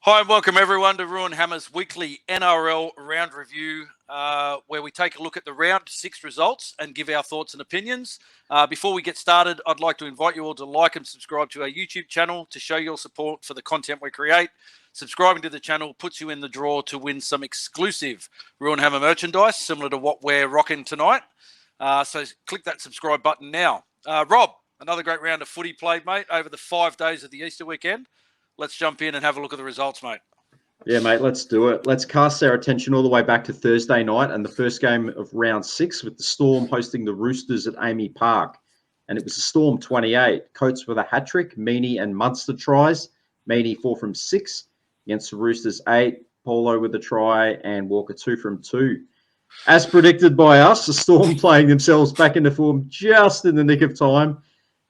Hi and welcome everyone to Roo Hammer's weekly NRL round review, where we take a look at the round 6 results and give our thoughts and opinions. Before we get started, I'd like to invite you all to like and subscribe to our YouTube channel to show your support for the content we create. Subscribing to the channel puts you in the draw to win some exclusive Roo Hammer merchandise, similar to what we're rocking tonight. So click that subscribe button now. Rob, another great round of footy played, mate, over the 5 days of the Easter weekend. Let's jump in and have a look at the results, mate. Yeah, mate, let's do it. Let's cast our attention all the way back to Thursday night and the first game of round 6 with the Storm hosting the Roosters at Amy Park. And it was the Storm 28. Coates with a hat-trick, Meaney and Munster tries. Meaney 4 from 6 against the Roosters 8. Polo with a try and Walker 2 from 2. As predicted by us, the Storm playing themselves back into form just in the nick of time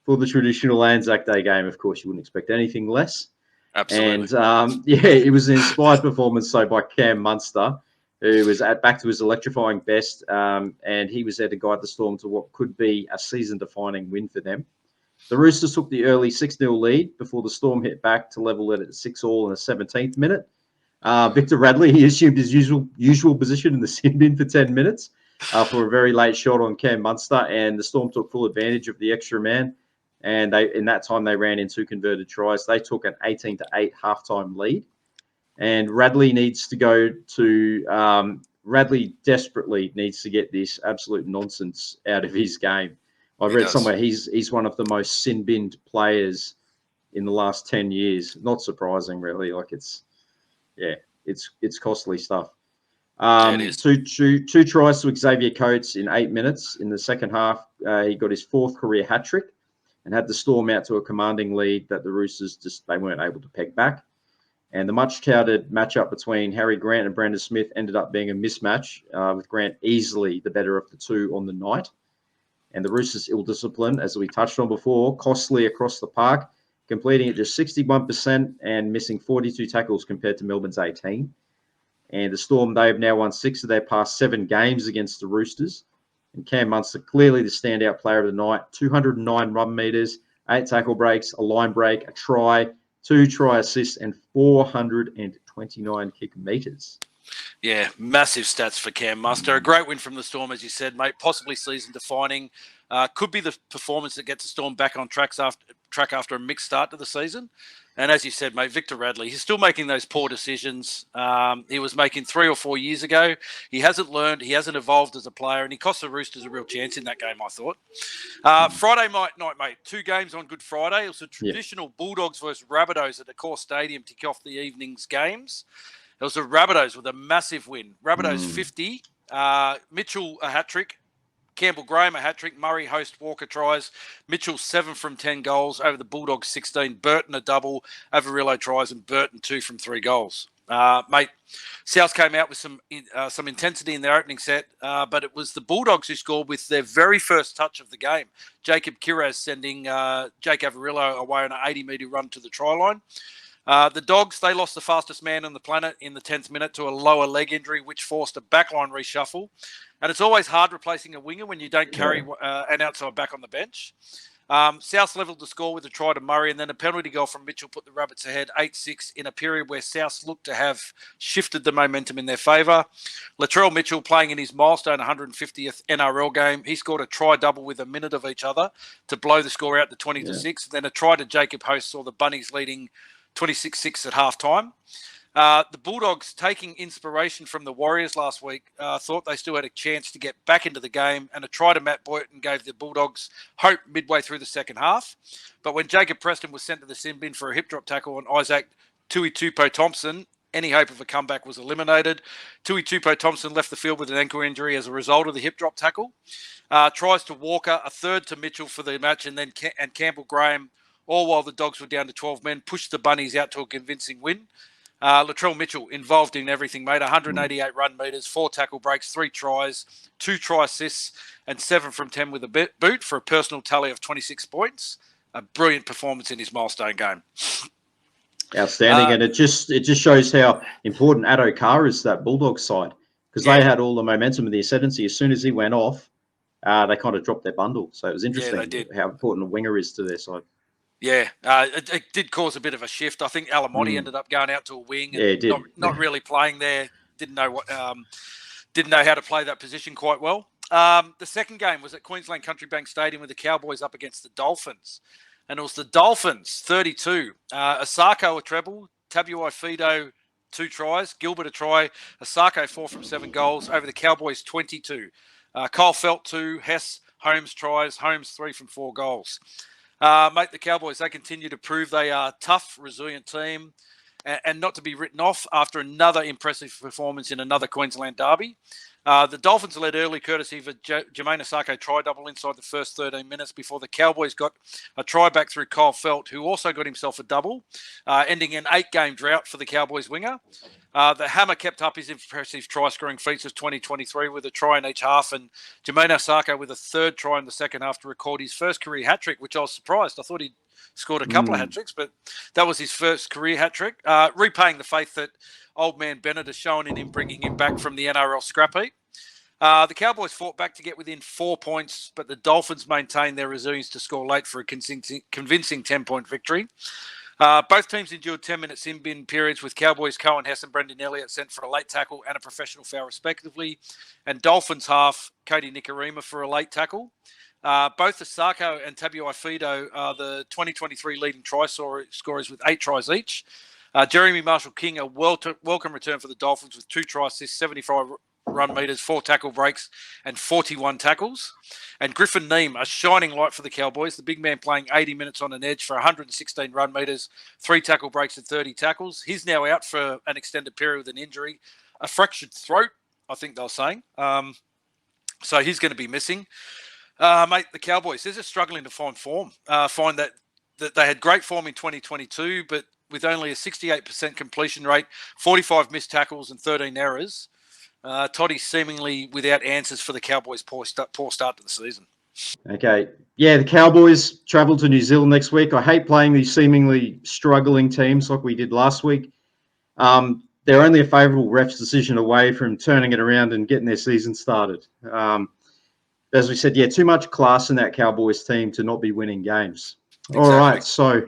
for the traditional Anzac Day game. Of course, you wouldn't expect anything less. Absolutely. And, it was an inspired performance, by Cam Munster, who was back to his electrifying best, and he was there to guide the Storm to what could be a season-defining win for them. The Roosters took the early 6-0 lead before the Storm hit back to level it at 6-all in the 17th minute. Victor Radley, he assumed his usual position in the sin bin for 10 minutes for a very late shot on Cam Munster, and the Storm took full advantage of the extra man. And in that time, they ran in 2 converted tries. They took an 18-8 halftime lead. And Radley desperately needs to get this absolute nonsense out of his game. I've read somewhere he's one of the most sin-binned players in the last 10 years. Not surprising, really. It's costly stuff. It is. Two tries to Xavier Coates in 8 minutes. In the second half, he got his 4th career hat-trick and had the Storm out to a commanding lead that the Roosters they weren't able to peg back. And the much-touted matchup between Harry Grant and Brandon Smith ended up being a mismatch, with Grant easily the better of the two on the night. And the Roosters' ill-discipline, as we touched on before, costly across the park, completing at just 61% and missing 42 tackles compared to Melbourne's 18. And the Storm, they have now won 6 of their past 7 games against the Roosters. And Cam Munster, clearly the standout player of the night, 209 run meters, 8 tackle breaks, a line break, a try, 2 try assists, and 429 kick meters. Yeah, massive stats for Cam Munster. A great win from the Storm, as you said, mate. Possibly season-defining. Could be the performance that gets the Storm back on track after a mixed start to the season. And as you said, mate, Victor Radley, he's still making those poor decisions he was making 3 or 4 years ago. He hasn't learned. He hasn't evolved as a player, and he cost the Roosters a real chance in that game, I thought. Friday night, mate, 2 games on Good Friday. It was a traditional Bulldogs versus Rabbitohs at the Core Stadium to kick off the evening's games. It was the Rabbitohs with a massive win. Rabbitohs 50, Mitchell a hat-trick, Campbell Graham a hat-trick, Murray host Walker tries, Mitchell 7 from 10 goals over the Bulldogs 16, Burton a double, Avarillo tries, and Burton 2 from 3 goals. Mate, South came out with some intensity in their opening set, but it was the Bulldogs who scored with their very first touch of the game. Jacob Kiraz sending Jake Avarillo away on an 80-metre run to the try line. The Dogs, they lost the fastest man on the planet in the 10th minute to a lower leg injury, which forced a backline reshuffle. And it's always hard replacing a winger when you don't carry an outside back on the bench. South leveled the score with a try to Murray, and then a penalty goal from Mitchell put the Rabbits ahead 8-6 in a period where South looked to have shifted the momentum in their favour. Latrell Mitchell playing in his milestone 150th NRL game. He scored a try-double with a minute of each other to blow the score out to 20-6. Then a try to Jacob Host saw the Bunnies leading 26-6 at halftime. The Bulldogs, taking inspiration from the Warriors last week, thought they still had a chance to get back into the game, and a try to Matt Boynton gave the Bulldogs hope midway through the second half. But when Jacob Preston was sent to the sin bin for a hip drop tackle on Isaac Tuitupo-Thompson, any hope of a comeback was eliminated. Tuitupo-Thompson left the field with an ankle injury as a result of the hip drop tackle. Tries to Walker, a third to Mitchell for the match, and then Campbell Graham, all while the Dogs were down to 12 men, pushed the Bunnies out to a convincing win. Latrell Mitchell involved in everything, mate. 188 run meters, 4 tackle breaks, 3 tries, 2 try assists, and 7 from 10 with a boot for a personal tally of 26 points. A brilliant performance in his milestone game. Outstanding, and it just shows how important Addo Carr is to that Bulldogs side, because they had all the momentum in the ascendancy. As soon as he went off, they kind of dropped their bundle. So it was interesting how important a winger is to their side. Yeah, it did cause a bit of a shift. I think Alamotti ended up going out to a wing and Yeah, it did. not really playing there. Didn't know how to play that position quite well. The second game was at Queensland Country Bank Stadium with the Cowboys up against the Dolphins, and it was the Dolphins 32, Asako a treble, Tabuai Fido 2 tries, Gilbert a try, Asako 4 from 7 goals over the Cowboys 22. Kyle Felt 2, Hess, Holmes tries, Holmes 3 from 4 goals. Mate, the Cowboys, they continue to prove they are a tough, resilient team and not to be written off after another impressive performance in another Queensland derby. The Dolphins led early courtesy of a Jermaine Asako try double inside the first 13 minutes before the Cowboys got a try back through Kyle Felt, who also got himself a double, ending an 8-game drought for the Cowboys winger. The Hammer kept up his impressive try-scoring feats of 2023 with a try in each half, and Jermaine Asako with a third try in the second half to record his first career hat-trick, which I was surprised. I thought he'd scored a couple of hat-tricks, but that was his first career hat-trick, repaying the faith that old man Bennett has shown in him, bringing him back from the NRL scrap heap. The Cowboys fought back to get within 4 points, but the Dolphins maintained their resilience to score late for a convincing 10-point victory. Both teams endured 10-minute sin bin periods with Cowboys Cohen Hess and Brendan Elliott sent for a late tackle and a professional foul respectively, and Dolphins half Cody Nikorima for a late tackle. Both Asako and Tabuai Fido are the 2023 leading try scorers with 8 tries each. Jeremy Marshall-King, a welcome return for the Dolphins with 2 try assists, 75 run meters, 4 tackle breaks, and 41 tackles. And Griffin Neem, a shining light for the Cowboys, the big man playing 80 minutes on an edge for 116 run meters, 3 tackle breaks and 30 tackles. He's now out for an extended period with an injury, a fractured throat, I think they were saying. So he's going to be missing. Mate, the Cowboys, they're just struggling to find form. Find that they had great form in 2022, but with only a 68% completion rate, 45 missed tackles and 13 errors, Toddy's seemingly without answers for the Cowboys' poor start to the season. Okay. Yeah, the Cowboys travel to New Zealand next week. I hate playing these seemingly struggling teams like we did last week. They're only a favourable ref's decision away from turning it around and getting their season started. As we said, yeah, too much class in that Cowboys team to not be winning games. Exactly. All right, so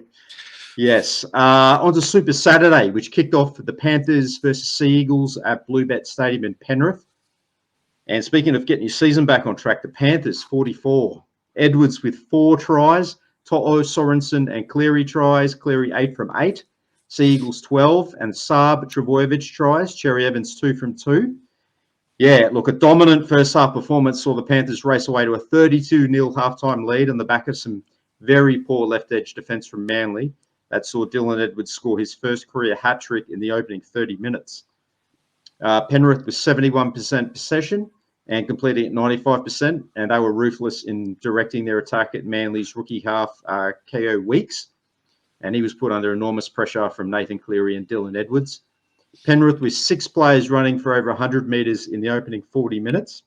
yes, on to Super Saturday, which kicked off with the Panthers versus Sea Eagles at Bluebet Stadium in Penrith. And speaking of getting your season back on track, the Panthers 44, Edwards with 4 tries, To'o, Sorensen and Cleary tries, Cleary 8 from 8, Sea Eagles 12, and Saab Trebojevic tries, Cherry Evans 2 from 2. Yeah, look, a dominant first half performance saw the Panthers race away to a 32-0 halftime lead on the back of some very poor left edge defense from Manly. That saw Dylan Edwards score his first career hat-trick in the opening 30 minutes. Penrith was 71% possession and completing at 95%, and they were ruthless in directing their attack at Manly's rookie half, KO Weeks, and he was put under enormous pressure from Nathan Cleary and Dylan Edwards. Penrith with 6 players running for over 100 metres in the opening 40 minutes,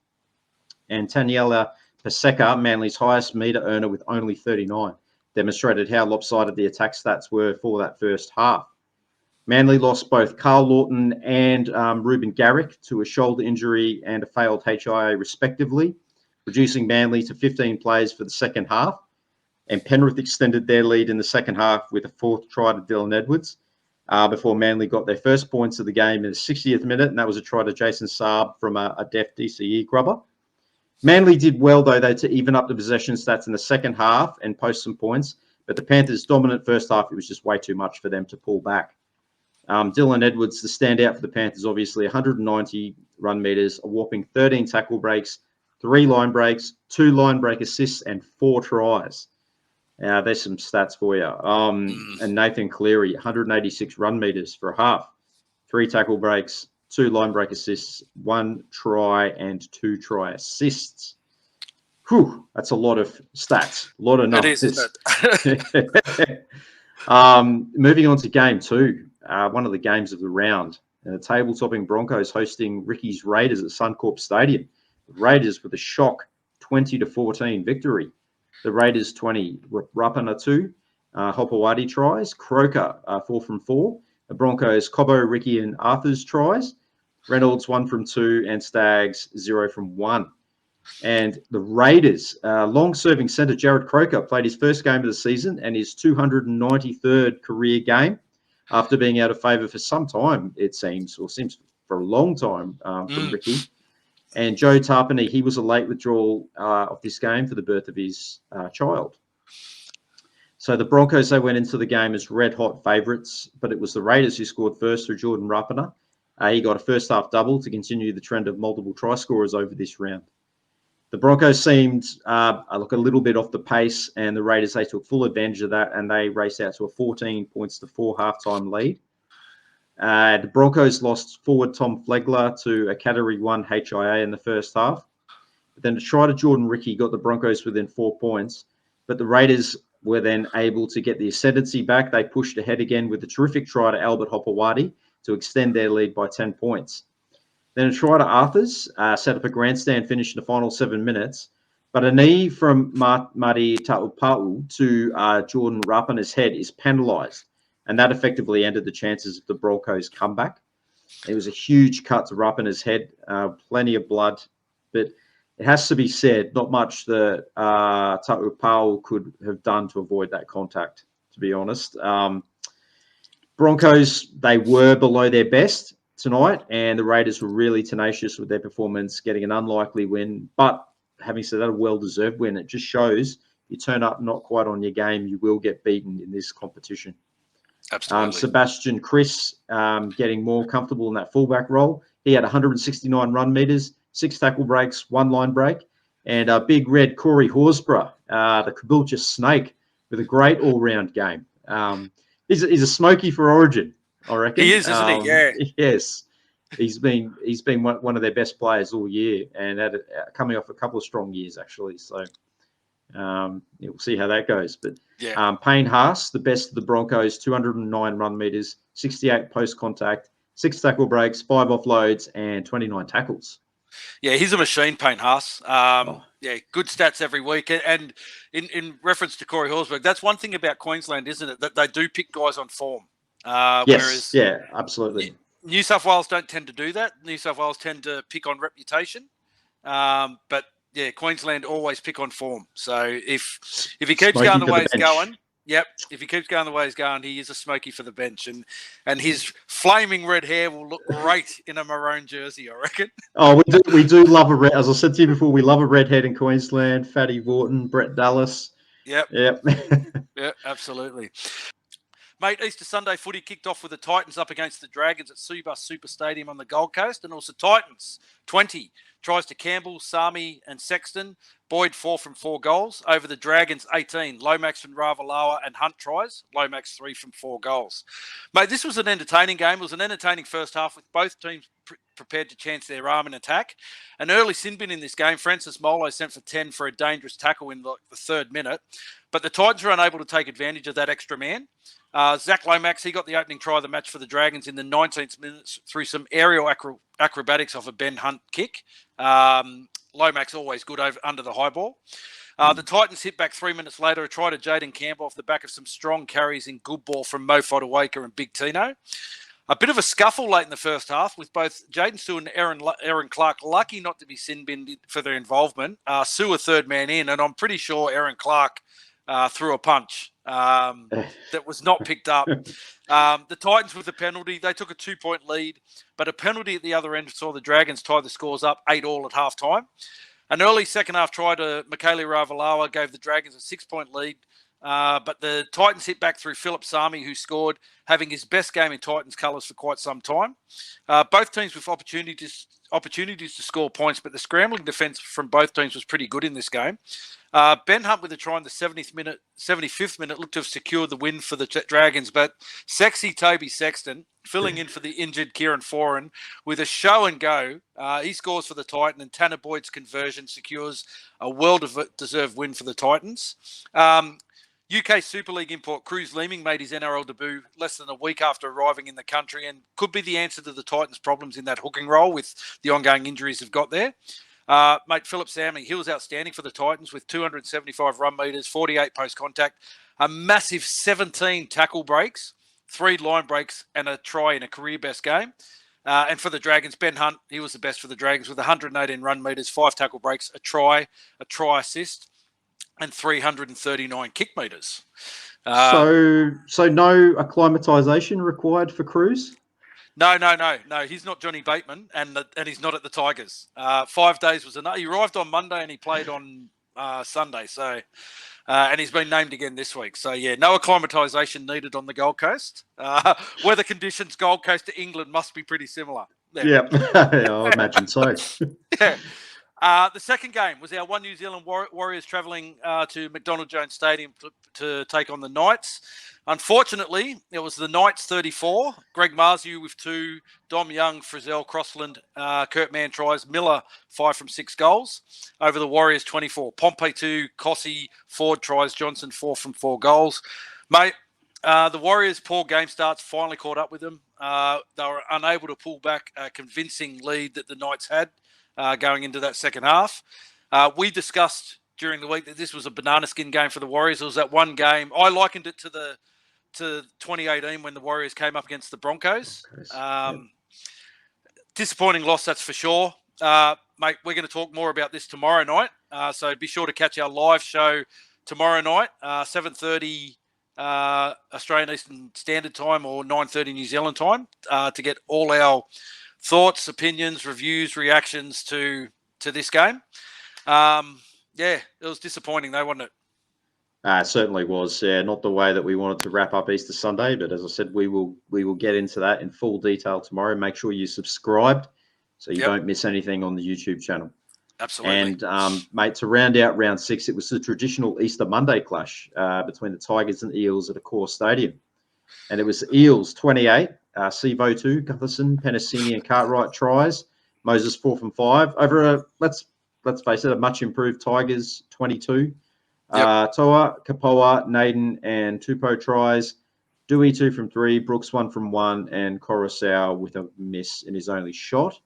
and Taniela Paseka, Manly's highest metre earner with only 39, demonstrated how lopsided the attack stats were for that first half. Manly lost both Carl Lawton and Ruben Garrick to a shoulder injury and a failed HIA respectively, reducing Manly to 15 players for the second half. And Penrith extended their lead in the second half with a 4th try to Dylan Edwards before Manly got their first points of the game in the 60th minute, and that was a try to Jason Saab from a deft DCE grubber. Manly did well, though, to even up the possession stats in the second half and post some points, but the Panthers' dominant first half, it was just way too much for them to pull back. Dylan Edwards, the standout for the Panthers, obviously 190 run meters, a whopping 13 tackle breaks, 3 line breaks, 2 line break assists, and 4 tries. There's some stats for you. And Nathan Cleary, 186 run meters for a half, 3 tackle breaks, 2 line break assists, 1 try, and 2 try assists. Whew, that's a lot of stats, a lot of numbers. It is. Moving on to game 2. One of the games of the round. The table-topping Broncos hosting Ricky's Raiders at Suncorp Stadium. The Raiders with a shock 20-14 victory. The Raiders 20, Rapana 2, Hopewadi tries, Croker 4 from 4. The Broncos, Cobbo, Ricky and Arthur's tries. Reynolds 1 from 2 and Staggs 0 from 1. And the Raiders, long-serving centre Jared Croker played his first game of the season and his 293rd career game after being out of favour for some time, it seems, or seems for a long time from Ricky. And Joe Tarpany, he was a late withdrawal of this game for the birth of his child. So the Broncos, they went into the game as red-hot favourites, but it was the Raiders who scored first through Jordan Rapana. He got a first-half double to continue the trend of multiple try scorers over this round. The Broncos seemed look a little bit off the pace, and the Raiders, they took full advantage of that, and they raced out to a 14 points to 4 halftime lead. The Broncos lost forward Tom Flegler to a Category 1 HIA in the first half. But then a try to Jordan Ricky got the Broncos within 4 points, but the Raiders were then able to get the ascendancy back. They pushed ahead again with a terrific try to Albert Hopewadi to extend their lead by 10 points. Then a try to Arthurs, set up a grandstand finish in the final 7 minutes. But a knee from Marty Taupau to Jordan Rapana's head is penalised. And that effectively ended the chances of the Broncos' comeback. It was a huge cut to Rapana's head, plenty of blood. But it has to be said, not much that Taupau could have done to avoid that contact, to be honest. Broncos, they were below their best tonight, and the Raiders were really tenacious with their performance, getting an unlikely win. But having said that, a well-deserved win. It just shows you turn up not quite on your game, you will get beaten in this competition. Absolutely. Sebastian Chris getting more comfortable in that fullback role. He had 169 run meters, 6 tackle breaks, 1 line break, and big red Corey Horsburgh, the Caboolture Snake, with a great all-round game. He's a smoky for Origin, I reckon. He is, isn't he? Yeah. Yes. He's been one of their best players all year, and coming off a couple of strong years, actually. So we'll see how that goes. But yeah. Payne Haas, the best of the Broncos, 209 run meters, 68 post-contact, 6 tackle breaks, 5 offloads, and 29 tackles. Yeah, he's a machine, Payne Haas. Yeah, good stats every week. And in reference to Corey Horsburgh, that's one thing about Queensland, isn't it? That they do pick guys on form. Yes, whereas yeah, absolutely. New South Wales don't tend to do that. New South Wales tend to pick on reputation. But yeah, Queensland always pick on form. So if he keeps Smoky going the way the he's bench. going, if he keeps going the way he's going, he is a smoky for the bench. And his flaming red hair will look great in a maroon jersey, I reckon. Oh, we do love a red. As I said to you before, we love a redhead in Queensland. Fatty Wharton, Brett Dallas. Yep. Yeah, absolutely. Mate, Easter Sunday footy kicked off with the Titans up against the Dragons at Seabus Super Stadium on the Gold Coast, and also Titans 20 tries to Campbell, Sami and Sexton. Boyd 4 from 4 goals over the Dragons 18. Lomax from Ravalawa and Hunt tries. Lomax 3 from 4 goals. Mate, this was an entertaining game. It was an entertaining first half with both teams prepared to chance their arm in attack. An early sin bin in this game, Francis Molo sent for 10 for a dangerous tackle in the 3rd minute. But the Titans were unable to take advantage of that extra man. Zach Lomax, he got the opening try of the match for the Dragons in the 19th minute through some aerial acrobatics off a Ben Hunt kick. Lomax always good under the high ball. The Titans hit back 3 minutes later, a try to Jaden Campbell off the back of some strong carries in good ball from Mo Fodawaker and Big Tino. A bit of a scuffle late in the first half with both Jaden Sue and Aaron Clark lucky not to be sin-binned for their involvement. Sue a 3rd man in, and I'm pretty sure Aaron Clark threw a punch that was not picked up. The Titans with the penalty, they took a 2-point lead, but a penalty at the other end saw the Dragons tie the scores up 8-all at halftime. An early second half try to Michaeli Ravalawa gave the Dragons a 6-point lead, but the Titans hit back through Philip Sami, who scored, having his best game in Titans colours for quite some time. Both teams with opportunities to score points, but the scrambling defence from both teams was pretty good in this game. Ben Hunt with a try in the 75th minute looked to have secured the win for the Dragons, but sexy Toby Sexton, filling in for the injured Kieran Foran, with a show and go, he scores for the Titan, and Tanner Boyd's conversion secures a well-deserved win for the Titans. UK Super League import Cruz Leeming made his NRL debut less than a week after arriving in the country and could be the answer to the Titans' problems in that hooking role with the ongoing injuries they've got there. Mate, Philip Sami, he was outstanding for the Titans with 275 run meters, 48 post-contact, a massive 17 tackle breaks, 3 line breaks, and a try in a career-best game. And for the Dragons, Ben Hunt, he was the best for the Dragons with 118 run meters, 5 tackle breaks, a try assist, and 339 kick meters. So no acclimatization required for Cruz? No. He's not Johnny Bateman, and he's not at the Tigers. 5 days was enough. He arrived on Monday and he played on Sunday. So, and he's been named again this week. So yeah, no acclimatization needed on the Gold Coast. Weather conditions, Gold Coast to England must be pretty similar. Yeah, I imagine so. Yeah. The second game was our One New Zealand Warriors travelling to McDonald Jones Stadium to take on the Knights. Unfortunately, it was the Knights 34, Greg Marzu with 2, Dom Young, Frizzell, Crossland, Kurt Mann tries, Miller 5 from 6 goals over the Warriors 24. Pompey 2, Cossey, Ford tries, Johnson 4 from 4 goals. Mate, the Warriors' poor game starts finally caught up with them. They were unable to pull back a convincing lead that the Knights had going into that second half. We discussed during the week that this was a banana skin game for the Warriors. It was that one game. I likened it to 2018 when the Warriors came up against the Broncos. Disappointing loss, that's for sure. Mate, we're going to talk more about this tomorrow night. So be sure to catch our live show tomorrow night, 7:30 Australian Eastern Standard Time or 9:30 New Zealand time to get all our thoughts, opinions, reviews, reactions to this game. Yeah, it was disappointing though, wasn't it? It certainly was. Yeah, not the way that we wanted to wrap up Easter Sunday, but as I said, we will get into that in full detail tomorrow. Make sure you subscribed so you don't miss anything on the YouTube channel. Absolutely. And mate, to round out round 6, it was the traditional Easter Monday clash between the Tigers and Eels at Accor Stadium, and it was Eels 28, Sevo 2, Gutherson, Penasini, and Cartwright tries. Moses 4 from 5 over a let's face it, a much improved Tigers 22. Toa, Kapoa, Naden, and Tupou tries. Dewey 2 from 3, Brooks 1 from 1, and Coruscant with a miss in his only shot.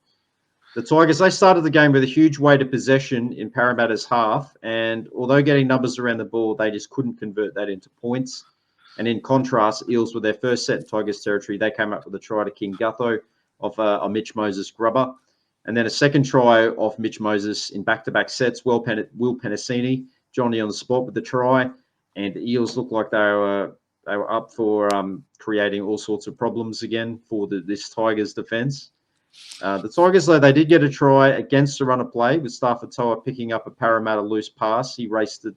The Tigers, they started the game with a huge weight of possession in Parramatta's half, and although getting numbers around the ball, they just couldn't convert that into points. And in contrast, Eels, with their first set in Tigers territory, they came up with a try to King Gutho off a Mitch Moses grubber. And then a second try off Mitch Moses in back-to-back sets. Will Penasini, Johnny on the spot with the try. And the Eels looked like they were up for creating all sorts of problems again for this Tigers defence. The Tigers, though, they did get a try against the run of play with Stafford Toa picking up a Parramatta loose pass. He raced it,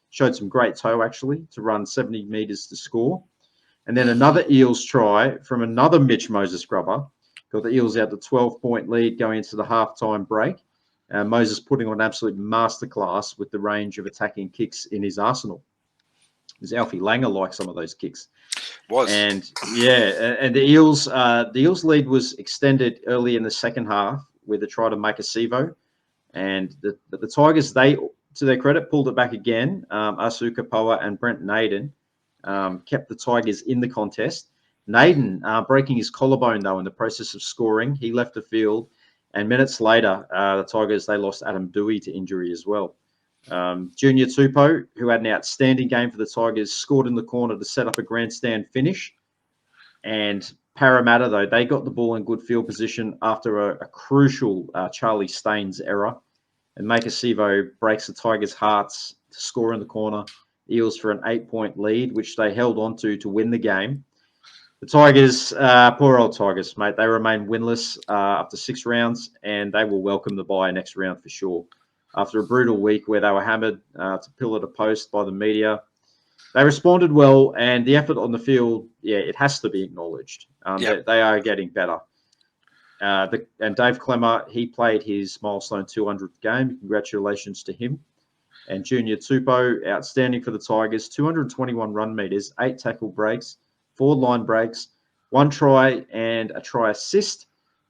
showed some great toe, actually, to run 70 metres to score. And then another Eels try from another Mitch Moses grubber got the Eels out to 12-point lead going into the halftime break. Moses putting on an absolute masterclass with the range of attacking kicks in his arsenal. It was Alfie Langer like some of those kicks. And yeah, and the Eels lead was extended early in the second half with a try to make a Sevo. And the Tigers, they, to their credit, pulled it back again. Asu Kapoa and Brent Naden kept the Tigers in the contest. Naden breaking his collarbone, though, in the process of scoring. He left the field. And minutes later, the Tigers, they lost Adam Dewey to injury as well. Junior Tupou, who had an outstanding game for the Tigers, scored in the corner to set up a grandstand finish. And Parramatta, though, they got the ball in good field position after a crucial Charlie Staines error. And Maika Sivo breaks the Tigers' hearts to score in the corner. Eels for an 8-point lead, which they held on to win the game. The Tigers, poor old Tigers, mate, they remain winless after 6 rounds, and they will welcome the bye next round for sure. After a brutal week where they were hammered to pillar to post by the media, they responded well, and the effort on the field, yeah, it has to be acknowledged. They are getting better. And Dave Clemmer, he played his milestone 200th game. Congratulations to him. And Junior Tupou, outstanding for the Tigers, 221 run meters, 8 tackle breaks, 4 line breaks, 1 try and a try assist.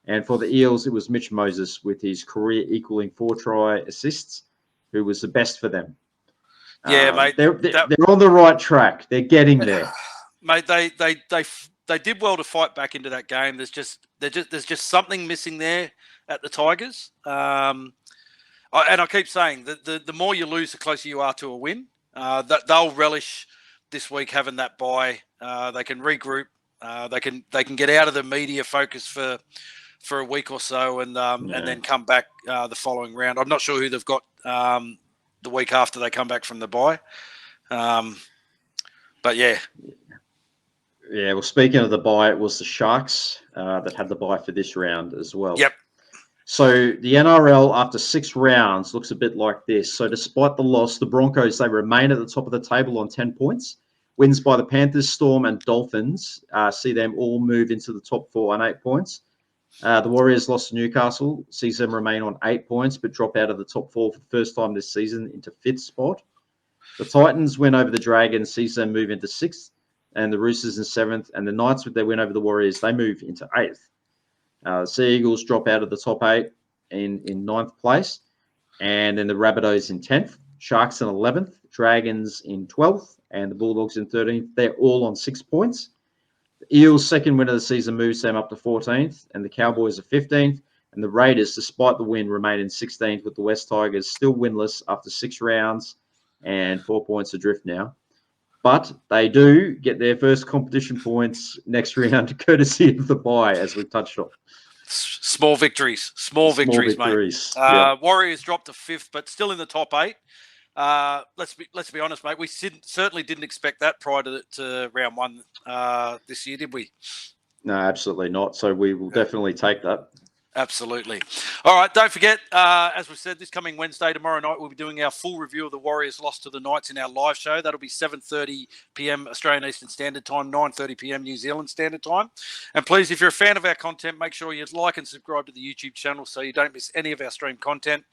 And for the Eels, it was Mitch Moses with his career equaling 4 try assists, who was the best for them. Yeah, mate. They're on the right track. They're getting there. Mate, they did well to fight back into that game. There's just something missing there at the Tigers. And I keep saying that the more you lose, the closer you are to a win. That they'll relish this week having that bye. They can regroup. They can get out of the media focus for for a week or so, and then come back the following round. I'm not sure who they've got the week after they come back from the bye. But yeah. Yeah, well, speaking of the bye, it was the Sharks that had the bye for this round as well. Yep. So the NRL, after 6 rounds, looks a bit like this. So despite the loss, the Broncos, they remain at the top of the table on 10 points. Wins by the Panthers, Storm, and Dolphins see them all move into the top 4 on 8 points. The Warriors lost to Newcastle, sees them remain on 8 points, but drop out of the top 4 for the first time this season into 5th spot. The Titans win over the Dragons, sees them move into 6th, and the Roosters in 7th. And the Knights, with their win over the Warriors, they move into 8th. The Sea Eagles drop out of the top 8 in 9th place. And then the Rabbitohs in 10th, Sharks in 11th, Dragons in 12th, and the Bulldogs in 13th. They're all on 6 points. The Eels' second win of the season moves them up to 14th, and the Cowboys are 15th. And the Raiders, despite the win, remain in 16th, with the West Tigers still winless after 6 rounds and 4 points adrift now. But they do get their first competition points next round, courtesy of the bye, as we've touched on. Small victories, mate. Yeah. Warriors dropped to 5th, but still in the top 8. Let's be honest, mate. We certainly didn't expect that prior to round 1 this year, did we? No, absolutely not. So we will definitely take that. Absolutely. All right, don't forget, as we said, this coming Wednesday, tomorrow night, we'll be doing our full review of the Warriors' loss to the Knights in our live show. That'll be 7:30 p.m. Australian Eastern Standard Time, 9:30 p.m. New Zealand Standard Time. And please, if you're a fan of our content, make sure you like and subscribe to the YouTube channel so you don't miss any of our stream content.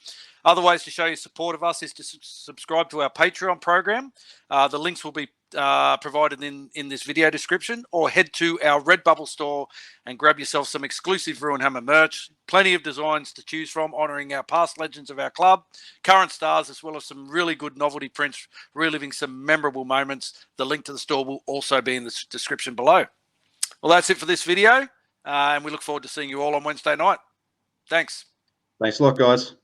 Other ways to show your support of us is to subscribe to our Patreon program. The links will be provided in this video description, or head to our Redbubble store and grab yourself some exclusive Roo Hammer merch. Plenty of designs to choose from, honouring our past legends of our club, current stars, as well as some really good novelty prints, reliving some memorable moments. The link to the store will also be in the description below. Well, that's it for this video, and we look forward to seeing you all on Wednesday night. Thanks. Thanks a lot, guys.